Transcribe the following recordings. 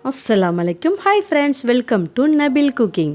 அஸ்ஸலாமு அலைக்கும். Hi friends, welcome to Nabil cooking.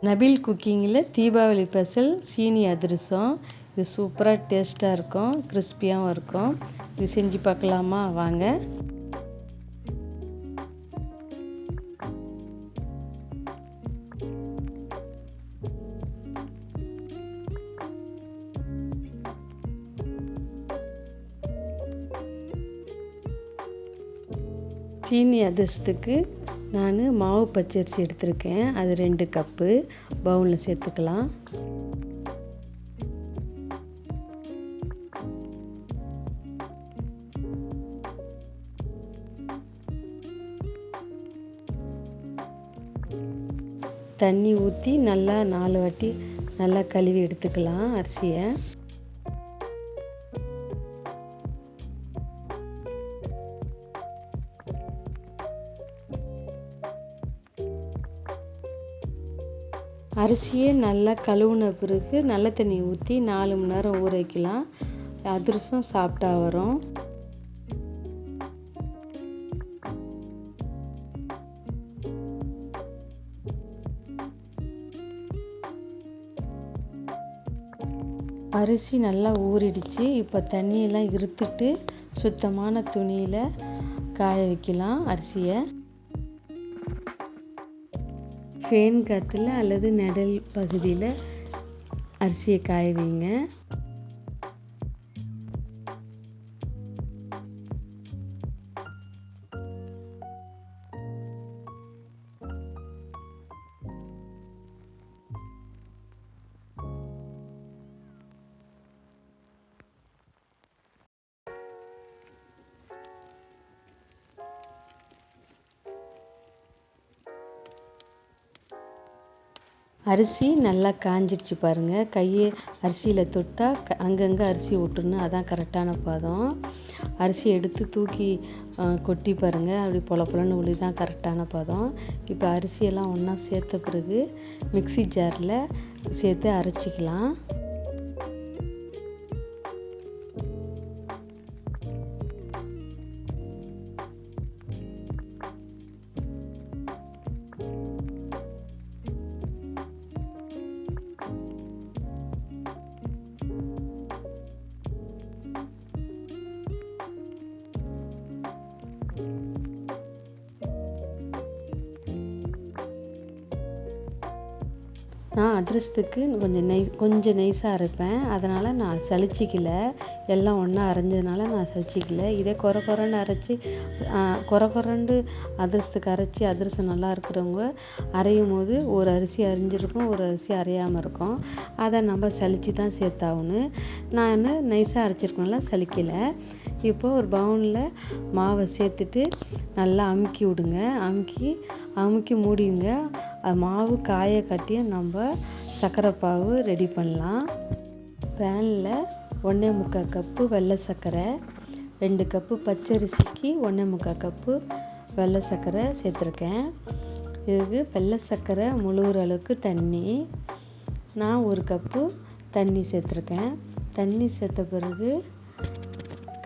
Nabil குக்கிங்கில் தீபாவளி ஸ்பெஷல் சீனி அதிரசம். இது சூப்பராக டேஸ்ட்டாக இருக்கும், கிறிஸ்பியாகவும் இருக்கும். இது செஞ்சு பார்க்கலாமா? வாங்க. சீனி அதிரசத்துக்கு நான் மாவு பச்சரிசி எடுத்திருக்கேன். அது 2 கப்பு பவுலில் சேர்த்துக்கலாம். தண்ணி ஊற்றி நல்லா 4 வாட்டி நல்லா கழுவி எடுத்துக்கலாம் அரிசியை. அரிசியை நல்லா கழுவுன பிறகு நல்ல தண்ணி ஊற்றி 4 மணி நேரம் ஊற வைக்கலாம். அதிரசம் சாப்பிட்டா வரும். அரிசி நல்லா ஊறிடுச்சு. இப்போ தண்ணியெல்லாம் இருத்துட்டு சுத்தமான துணியில் காய வைக்கலாம் அரிசியை. ஃபேன் காற்றுல அல்லது நிழல் பகுதியில் அரிசியை காய வைங்க. அரிசி நல்லா காஞ்சிடுச்சு பாருங்கள். கையை அரிசியில் தொட்டால் அங்கங்கே அரிசி விட்டுறணும், அதான் கரெக்டான பதம். அரிசி எடுத்து தூக்கி கொட்டி பாருங்கள், அப்படி பொல பொலன்னு உளி தான் கரெக்டான பதம். இப்போ அரிசியெல்லாம் ஒன்றா சேர்த்த பிறகு மிக்ஸி ஜாரில் சேர்த்து அரைச்சிக்கலாம். நான் அதிரசத்துக்கு கொஞ்சம் நைஸாக அரைப்பேன், அதனால் நான் சலிச்சிக்கல. எல்லாம் ஒன்றா அரைஞ்சதுனால நான் சலிச்சிக்கல. இதே குறன்னு அரைச்சி குறண்டு அதிரசத்துக்கு அரைச்சி அதிரசம் நல்லா இருக்கிறவங்க அரையும் போது ஒரு அரிசி அரிஞ்சிருக்கும், ஒரு அரிசி அரையாமல் இருக்கும். அதை நம்ம சலித்து தான் சேர்த்தாகணும். நான் நைஸாக அரைச்சிருக்கனால சலிக்கலை. இப்போ ஒரு பவுனில் மாவை சேர்த்துட்டு நல்லா அமுக்கி விடுங்க. அமுக்கி மூடிங்க. மாவு காய கட்டி நம்ம சர்க்கரை பாவு ரெடி பண்ணலாம். பேனில் 1.25 கப்பு வெள்ளை சர்க்கரை, 2 கப்பு பச்சரிசிக்கு 1.25 கப்பு வெள்ளை சர்க்கரை சேர்த்துருக்கேன். இதுக்கு வெள்ளை சர்க்கரை முழுகிற அளவுக்கு தண்ணி, நான் 1 கப்பு தண்ணி சேர்த்துருக்கேன். தண்ணி சேர்த்த பிறகு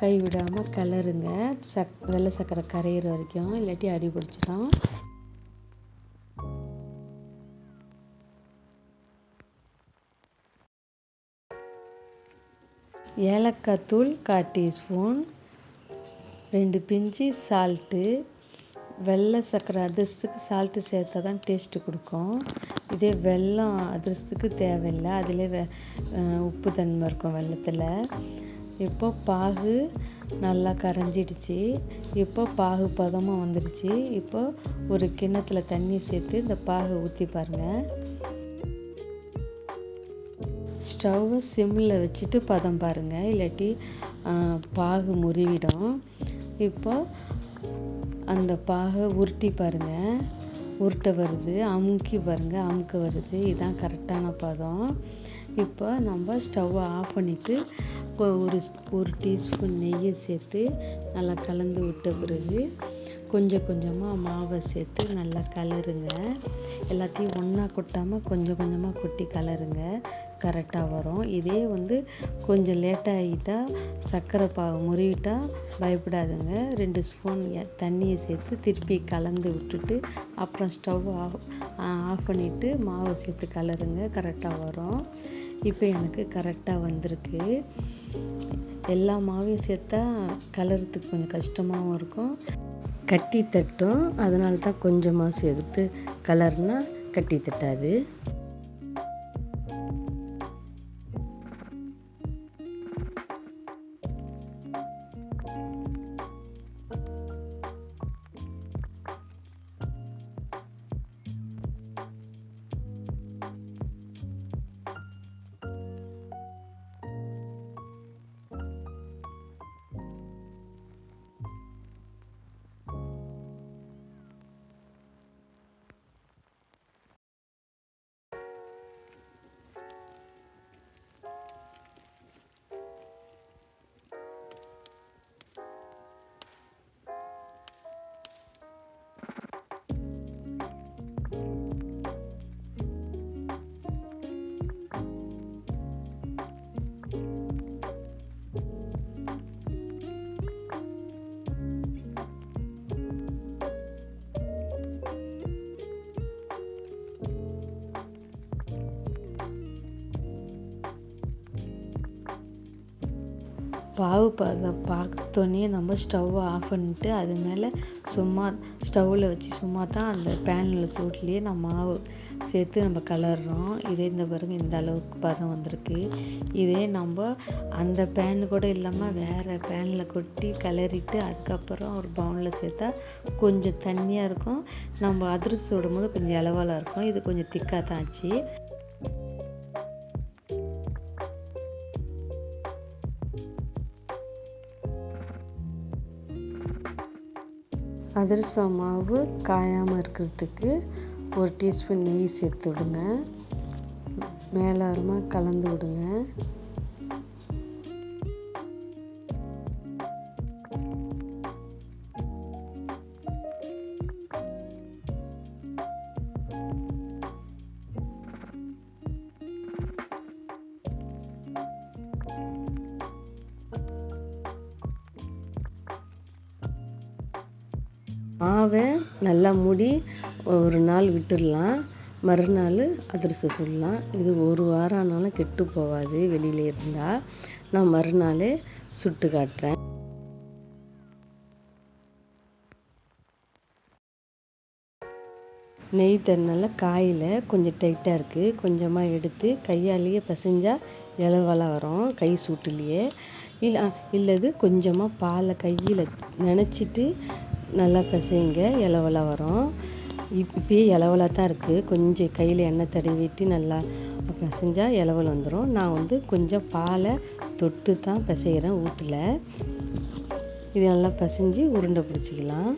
கைவிடாமல் கிளறுங்க, வெள்ளை சர்க்கரை கரையிற வரைக்கும், இல்லாட்டி அடி பிடிச்சிடும். ஏலக்காய் தூள் 1/4 டீஸ்பூன், 2 பிஞ்சு சால்ட்டு. வெள்ளை சர்க்கரை அதிரசத்துக்கு சால்ட்டு சேர்த்தா தான் டேஸ்ட்டு கொடுக்கும். இதே வெல்லம் அதிரசத்துக்கு தேவையில்லை, அதிலே உப்பு தன்மை இருக்கும் வெல்லத்தில். இப்போ பாகு நல்லா கரைஞ்சிடுச்சு. இப்போ பாகு பதமாக வந்துடுச்சு. இப்போ ஒரு கிண்ணத்தில் தண்ணி சேர்த்து இந்த பாகை ஊற்றி பாருங்கள். ஸ்டவ்வை சிம்மில் வச்சுட்டு பதம் பாருங்கள், இல்லாட்டி பாகு முறிவிடும். இப்போ அந்த பாகை உருட்டி பாருங்கள், உருட்ட வருது. அமுக்கி பாருங்கள், அமுக்க வருது. இதுதான் கரெக்டான பதம். இப்போ நம்ம ஸ்டவ்வை ஆஃப் பண்ணிவிட்டு ஒரு டீஸ்பூன் நெய்யை சேர்த்து நல்லா கலந்து விட்ட பிறகு கொஞ்சம் கொஞ்சமாக மாவை சேர்த்து நல்லா கலருங்க. எல்லாத்தையும் ஒன்றா கொட்டாமல் கொஞ்சம் கொஞ்சமாக கொட்டி கலருங்க, கரெக்டாக வரும். இதே கொஞ்சம் லேட்டாக ஆகிட்டா சர்க்கரை பாகு முறிவிட்டா பயப்படாதுங்க. 2 ஸ்பூன் தண்ணியை சேர்த்து திருப்பி கலந்து விட்டுட்டு அப்புறம் ஸ்டவ் ஆஃப் பண்ணிவிட்டு மாவை சேர்த்து கலருங்க, கரெக்டாக வரும். இப்போ எனக்கு கரெக்டாக வந்திருக்கு. எல்லா மாவையும் சேர்த்தா கலர்றதுக்கு கொஞ்சம் கஷ்டமாகவும் இருக்கும், கட்டி தட்டும். அதனால தான் கொஞ்சமாக சேர்த்து கலர்னா கட்டி தட்டாது. பாவு பார்த்தோன்னே நம்ம ஸ்டவ்வை ஆஃப் பண்ணிட்டு அது மேலே சும்மா ஸ்டவ்வில் வச்சு சும்மா தான் அந்த பேனில் சூட்லேயே நம்ம மாவு சேர்த்து நம்ம கலர்றோம். இதே இந்த பாருங்க, இந்த அளவுக்கு பதம் வந்திருக்கு. இதே நம்ம அந்த பேன் கூட இல்லாமல் வேறு பேனில் கொட்டி கலரிட்டு அதுக்கப்புறம் ஒரு பவுனில் சேர்த்தா கொஞ்சம் தண்ணியாக இருக்கும். நம்ம அதிரசம் சுடும் போது கொஞ்சம் இலவலாக இருக்கும். இது கொஞ்சம் திக்காக தான் ஆச்சு. அதிரசம் மாவு காயாமல் இருக்கிறதுக்கு 1 டீஸ்பூன் நெய் சேர்த்து விடுங்க, மேலாரமாக கலந்து விடுங்க. மாவை நல்லா மூடி ஒரு நாள் விட்டுடலாம், மறுநாள் அதிரசம் சுடலாம். இது ஒரு வாரம் ஆனாலும் கெட்டு போகாது. வெளியில் இருந்தால் நான் மறுநாளே சுட்டு காட்டுறேன். நெய் தண்ணினால காயில் கொஞ்சம் டைட்டாக இருக்குது. கொஞ்சமாக எடுத்து கையாலேயே பிசைஞ்சால் இலவலாக வரும், கை சூட்டுலேயே. இல்லது கொஞ்சமாக பாலை கையில் நனைச்சிட்டு நல்லா பிசைங்க, இலவலாக வரும். இப்பயே இலவலாக தான் இருக்குது. கொஞ்சம் கையில் எண்ணெய் தடவிட்டு நல்லா பிசைஞ்சால் இலவல் வந்துடும். நான் கொஞ்சம் பாலை தொட்டு தான் பிசைகிறேன், ஊற்றல. இது நல்லா பிசைஞ்சு உருண்டை பிடிச்சிக்கலாம்.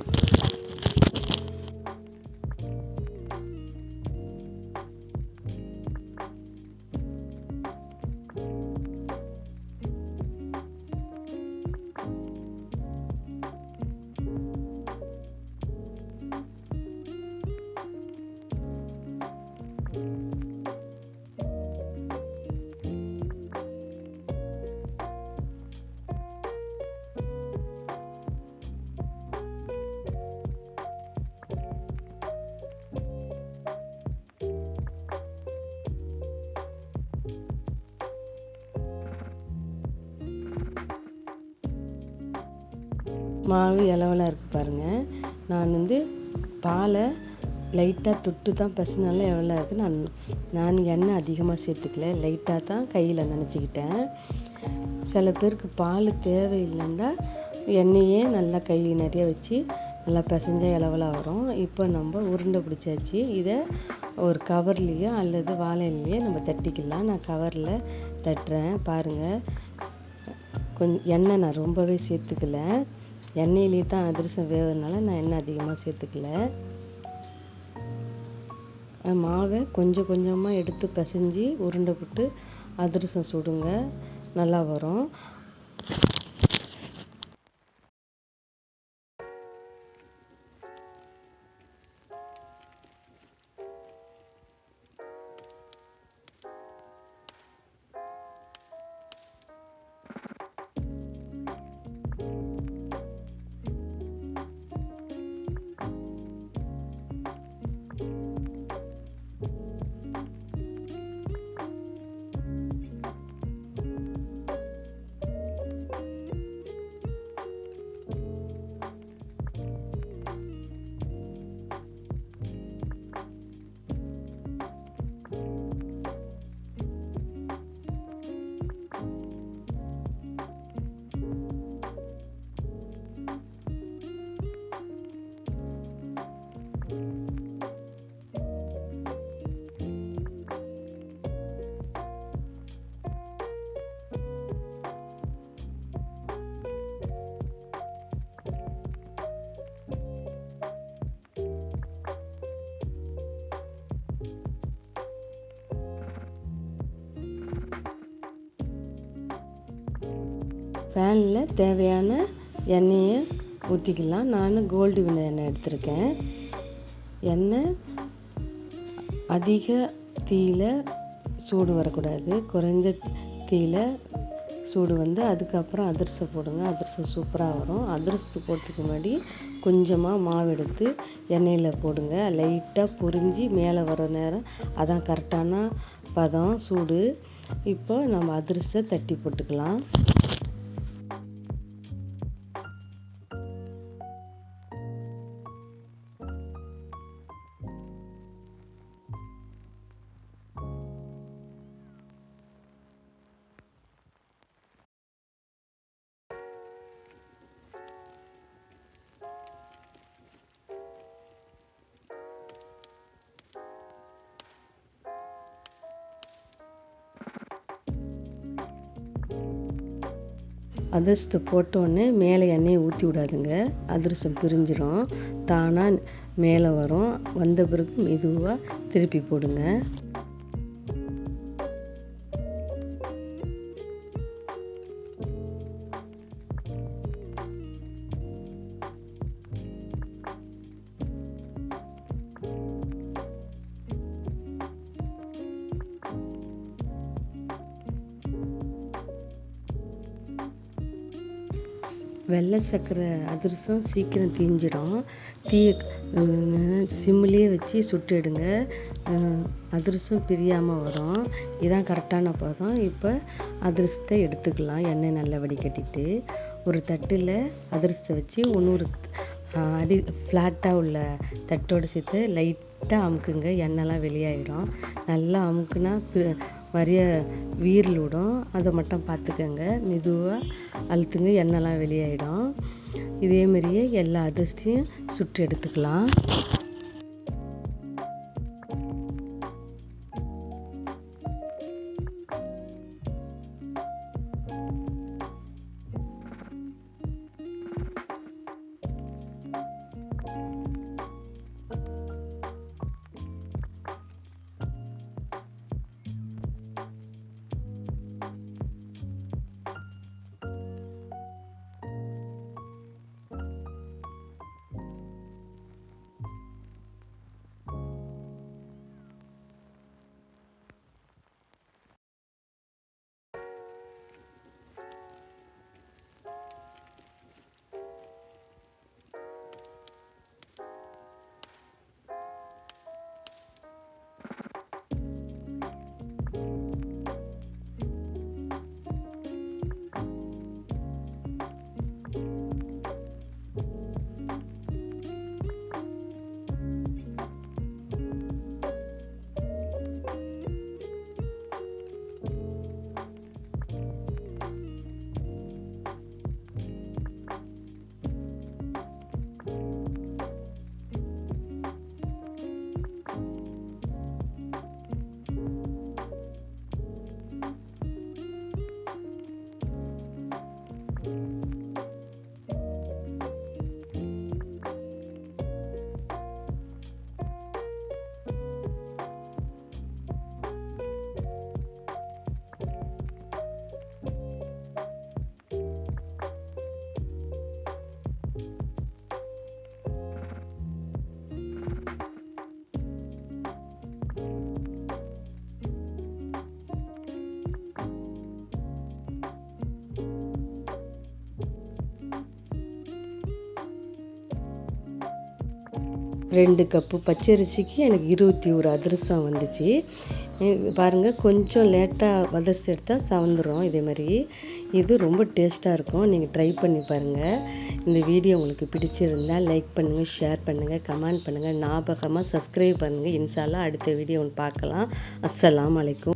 மாவு இலவலாக இருக்குது பாருங்கள். நான் பாலை லைட்டாக தொட்டு தான் பிசைனால எவ்வளோ இருக்குது. நான் எண்ணெய் அதிகமாக சேர்த்துக்கல, லைட்டாக தான் கையில் நனைச்சிக்கிட்டேன். சில பேருக்கு பால் தேவையில்லைன்னா எண்ணெயே நல்லா கை நிறைய வச்சு நல்லா பிசைஞ்சால் இலவலாக வரும். இப்போ நம்ம உருண்டை பிடிச்சாச்சு. இதை ஒரு கவர்லேயோ அல்லது வாழையிலையோ நம்ம தட்டிக்கலாம். நான் கவரில் தட்டுறேன் பாருங்கள். கொஞ்சம் எண்ணெய் நான் ரொம்பவே சேர்த்துக்கல, எண்ணெயிலே தான் அதிரசம் வேகிறதுனால நான் எண்ணெய் அதிகமாக சேர்த்துக்கல. மாவை கொஞ்சம் கொஞ்சமாக எடுத்து பிசைஞ்சு உருண்டை போட்டு அதிரசம் சுடுங்க, நல்லா வரும். பேனில் தேவையான எண்ணெயை ஊற்றிக்கலாம். நான் கோல்டு வின்னர் எண்ணெய் எடுத்திருக்கேன். எண்ணெய் அதிக தீயில் சூடு வரக்கூடாது, குறைந்த தீயில் சூடு வந்து அதுக்கப்புறம் அதிரசம் போடுங்க. அதிரசம் சூப்பராக வரும். அதிரசத்துக்கு போடுறதுக்கு முன்னாடி கொஞ்சமாக மாவு எடுத்து எண்ணெயில் போடுங்க. லைட்டாக பொரிஞ்சு மேலே வர நேரம் அதான் கரெக்டான பதம் சூடு. இப்போ நம்ம அதிரசத்தை தட்டி போட்டுக்கலாம். அதிரசத்தை போட்டோடனே மேலே எண்ணெயை ஊற்றி விடாதுங்க. அதிரசம் பிரிஞ்சிடும், தானாக மேலே வரும். வந்த பிறகு மெதுவாக திருப்பி போடுங்க. வெள்ளை சர்க்கரை அதிரசம் சீக்கிரம் தீஞ்சிடும். தீயை சிம்லேயே வச்சு சுட்டுடுங்க. அதிரசம் பிரியாமல் வரும். இதான் கரெக்டான பதம். இப்போ அதிரசத்தை எடுத்துக்கலாம். எண்ணெய் நல்லா வடிகட்டிட்டு ஒரு தட்டில் அதிரசத்தை வச்சு இன்னொரு அடி ஃப்ளாட்டாக உள்ள தட்டோடு சேர்த்து லைட்டாக அமுக்குங்க. எண்ணெய்லாம் வெளியாகிடும். நல்லா அமுக்குனா நிறைய வீரல் விடும். அதை மட்டும் பார்த்துக்கங்க. மெதுவாக அழுத்துங்க, எண்ணெய்லாம் வெளியாகிடும். இதேமாரியே எல்லா அதிரசத்தையும் சுட்டு எடுத்துக்கலாம். ரெண்டு கப்பு பச்சரிசிக்கு எனக்கு 21 அதிரசம் வந்துச்சு. பாருங்கள், கொஞ்சம் லேட்டாக அதிரசம் எடுத்தால் சவந்துடும். இதே மாதிரி இது ரொம்ப டேஸ்ட்டாக இருக்கும். நீங்கள் ட்ரை பண்ணி பாருங்கள். இந்த வீடியோ உங்களுக்கு பிடிச்சிருந்தால் லைக் பண்ணுங்கள், ஷேர் பண்ணுங்கள், கமெண்ட் பண்ணுங்கள். ஞாபகமாக சப்ஸ்கிரைப் பண்ணுங்கள். இன்ஷா அல்லாஹ் அடுத்த வீடியோ ஒன்று பார்க்கலாம். அஸ்ஸலாமு அலைக்கும்.